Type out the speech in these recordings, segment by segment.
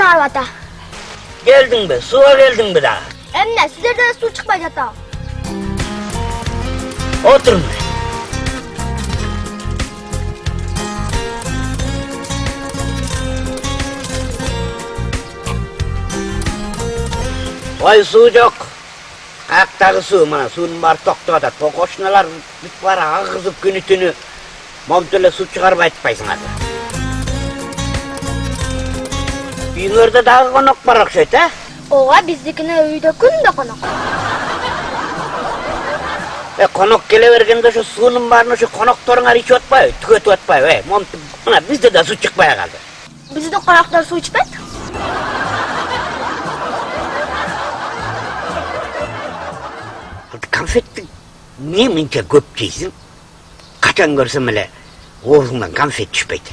ağrıp ata. Geldin mi? Suya geldin mi daha? Emne sizlerden su çıkmay jata. Oturma. Vay su yok. Ayaktaki su, mana suyun var Toktor'da. Tokoşnalar var ağızıp günü tünü. Momtöle su çıkarıp aytpaysın hadi. Үйүңөрдө дагы конок бар окшойт, а? Ооба биздикине үйдө күндө конок. Конок келе бергенде ошо суунун баарын ошо конокторуңар ичип атпайбы, түгөтүп атпайбы? Момтип, мына бизде да суу чыкпай калды. Биздин коноктор суу ичпейт. Конфетти эмне мынча көп жейсиң? Качан көрсөм эле оозуңдан конфет түшпөйт.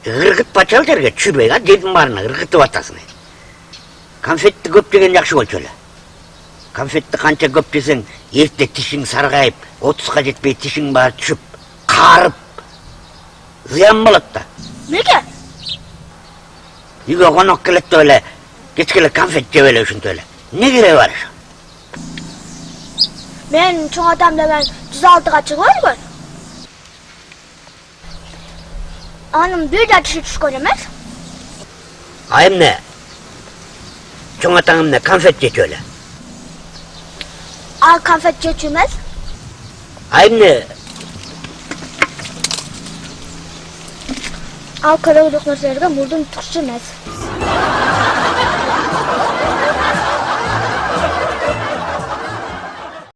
Ыргытпа чал жерге чүрбөй, а жердин баарына ыргытып атасың. Конфетти көп жеген жакшы болчу эле. Конфетти канча көп жесең, эрте тишиң саргайып, 30га жетпей тишиң баары түшүп, каарып, зыян болот да. Неге? Үйгө конок келет деп эле, кечке эле конфет жеп эле ушинтип эле. Не кереги бар ошо? Мен чоң атам менен 106га чыгып өлгөн. Анын бир да тиши түшкөн эмес. А эмне? Чоң атаң эмне конфет жечү эле? Ал конфет жечү эмес. А эмне? Ал керектүү нерселерге мурдун тукчу эмес.